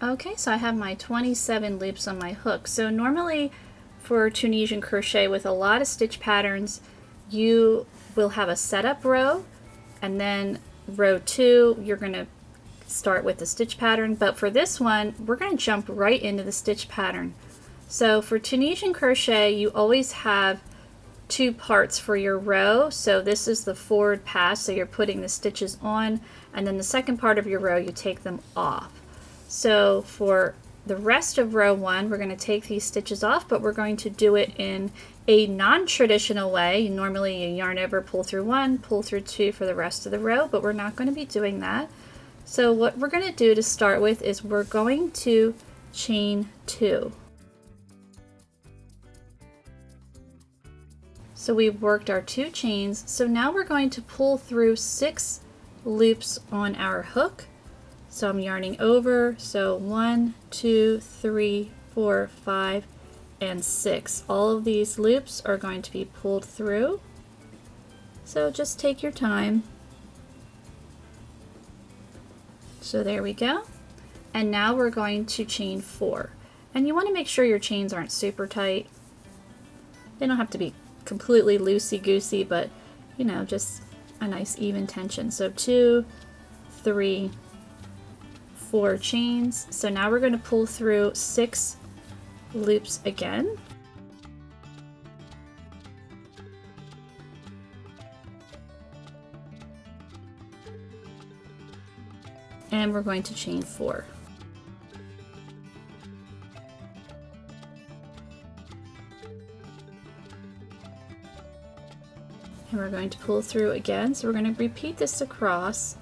Okay, so I have my 27 loops on my hook. So normally for Tunisian crochet with a lot of stitch patterns, you will have a setup row, and then row 2 you're going to start with the stitch pattern, but for this one we're going to jump right into the stitch pattern. So for Tunisian crochet you always have 2 parts for your row. So this is the forward pass, so you're putting the stitches on, and then the second part of your row you take them off. So for the rest of row 1 we're going to take these stitches off, but we're going to do it in a non-traditional way. Normally you yarn over, pull through 1, pull through 2 for the rest of the row, but we're not going to be doing that. So what we're going to do to start with is we're going to chain 2. So we've worked our 2 chains, so now we're going to pull through 6 loops on our hook. So I'm yarning over, so 1, 2, 3, 4, 5, and 6. All of these loops are going to be pulled through. So just take your time. So there we go. And now we're going to chain 4. And you want to make sure your chains aren't super tight. They don't have to be completely loosey-goosey, but you know, just a nice even tension. So 2, 3, 4 chains. So now we're going to pull through 6 loops again. And we're going to chain 4. And we're going to pull through again. So we're going to repeat this across.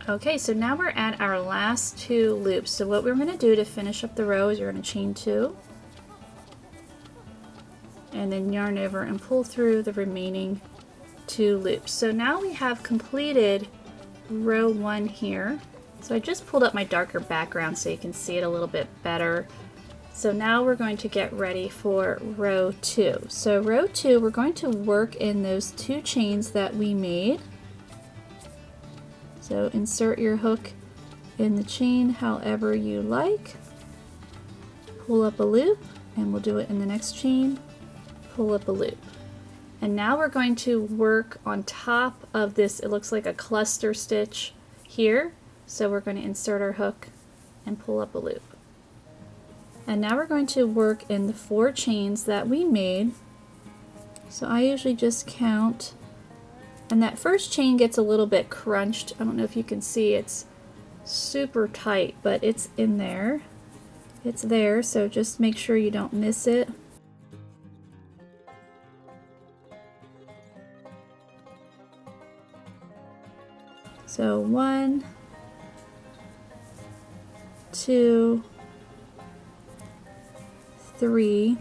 Okay, so now we're at our last 2 loops. So what we're going to do to finish up the row is you're going to chain 2 and then yarn over and pull through the remaining 2 loops. So now we have completed row 1 here. So I just pulled up my darker background so you can see it a little bit better. So now we're going to get ready for row 2. So row 2 we're going to work in those 2 chains that we made. So insert your hook in the chain however you like. Pull up a loop, and we'll do it in the next chain. Pull up a loop. And now we're going to work on top of this, it looks like a cluster stitch here. So we're going to insert our hook and pull up a loop. And now we're going to work in the 4 chains that we made. So I usually just count. And that first chain gets a little bit crunched. I don't know if you can see, it's super tight, but it's in there. It's there, so just make sure you don't miss it. So 1, 2, 3,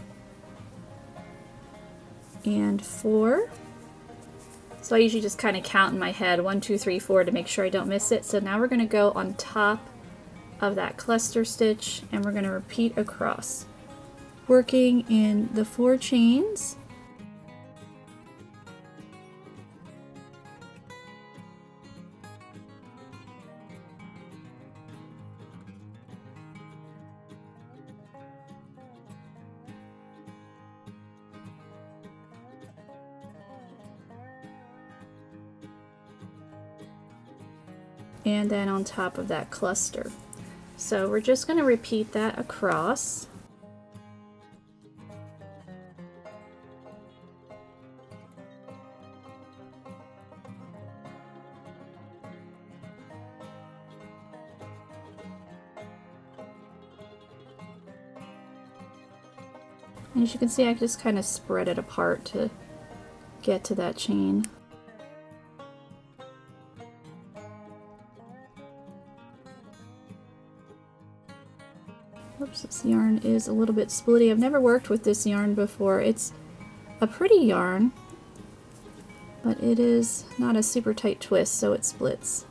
and 4. So I usually just kind of count in my head 1, 2, 3, 4 to make sure I don't miss it. So now we're going to go on top of that cluster stitch and we're going to repeat across, working in the 4 chains. And then on top of that cluster. So we're just going to repeat that across. And as you can see, I just kind of spread it apart to get to that chain. Oops, this yarn is a little bit splitty. I've never worked with this yarn before. It's a pretty yarn, but it is not a super tight twist, so it splits.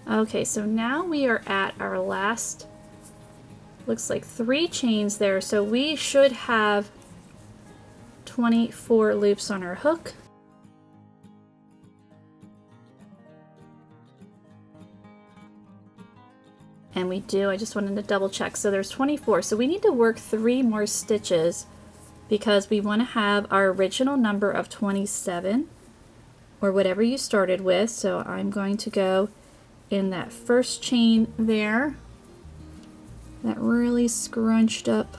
Okay, so now we are at our last, looks like 3 chains there, so we should have 24 loops on our hook. And we do, I just wanted to double check. So there's 24. So we need to work 3 more stitches because we want to have our original number of 27 or whatever you started with. So I'm going to go in that first chain there, that really scrunched up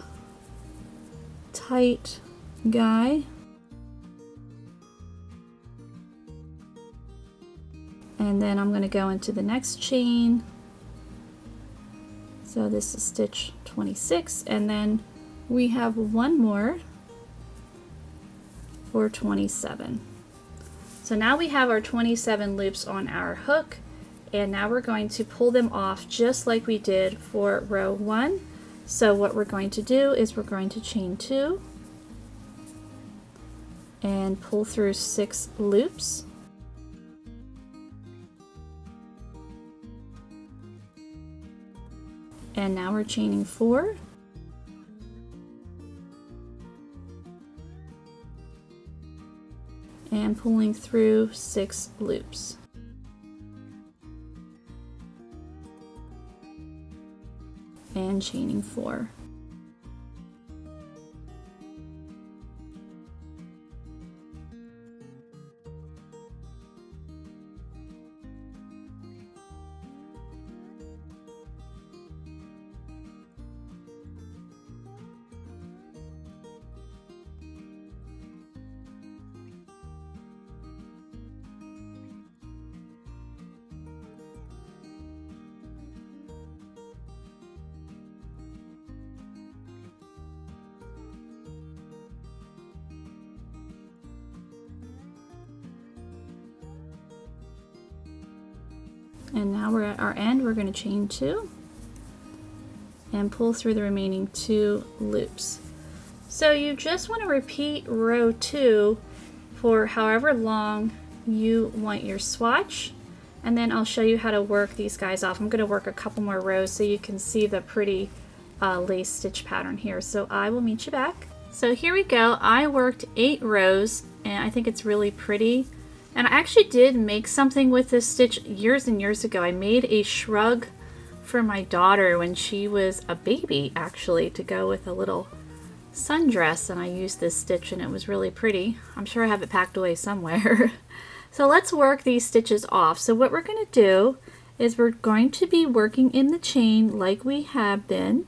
tight guy. And then I'm going to go into the next chain. So this is stitch 26, and then we have 1 more for 27. So now we have our 27 loops on our hook, and now we're going to pull them off just like we did for row 1. So what we're going to do is we're going to chain 2 and pull through 6 loops. And now we're chaining 4. And pulling through 6 loops. And chaining 4. And now we're at our end. We're going to chain 2 and pull through the remaining 2 loops. So you just want to repeat row 2 for however long you want your swatch, and then I'll show you how to work these guys off. I'm going to work a couple more rows so you can see the pretty lace stitch pattern here. So I will meet you back. So here we go. I worked 8 rows and I think it's really pretty. And I actually did make something with this stitch years and years ago. I made a shrug for my daughter when she was a baby, actually, to go with a little sundress, and I used this stitch and it was really pretty. I'm sure I have it packed away somewhere. So let's work these stitches off. So what we're going to do is we're going to be working in the chain like we have been.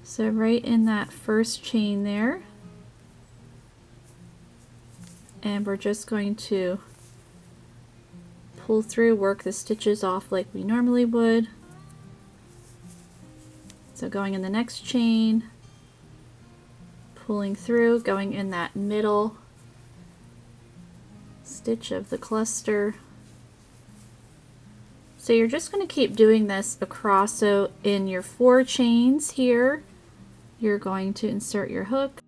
So right in that first chain there. And we're just going to pull through, work the stitches off like we normally would. So going in the next chain, pulling through, going in that middle stitch of the cluster. So you're just going to keep doing this across. So in your 4 chains here, you're going to insert your hook.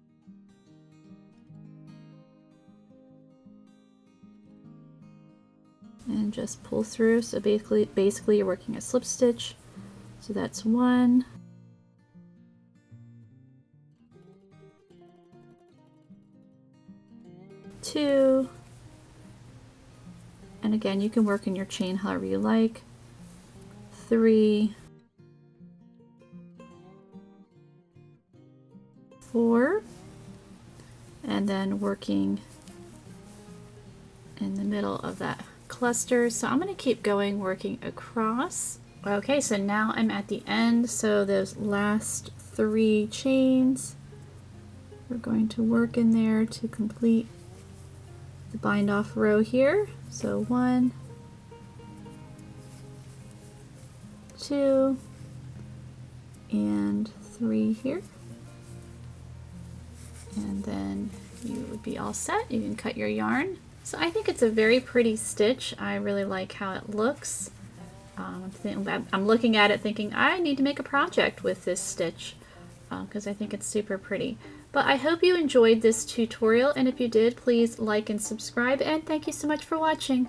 And just pull through. So basically you're working a slip stitch. So that's 1, 2, and again you can work in your chain however you like, 3, 4, and then working in the middle of that cluster. So I'm going to keep going, working across. Okay, so now I'm at the end. So those last 3 chains, we're going to work in there to complete the bind off row here. So 1, 2, and 3 here. And then you would be all set. You can cut your yarn. So I think it's a very pretty stitch. I really like how it looks. I'm looking at it thinking I need to make a project with this stitch because I think it's super pretty. But I hope you enjoyed this tutorial, and if you did, please like and subscribe, and thank you so much for watching.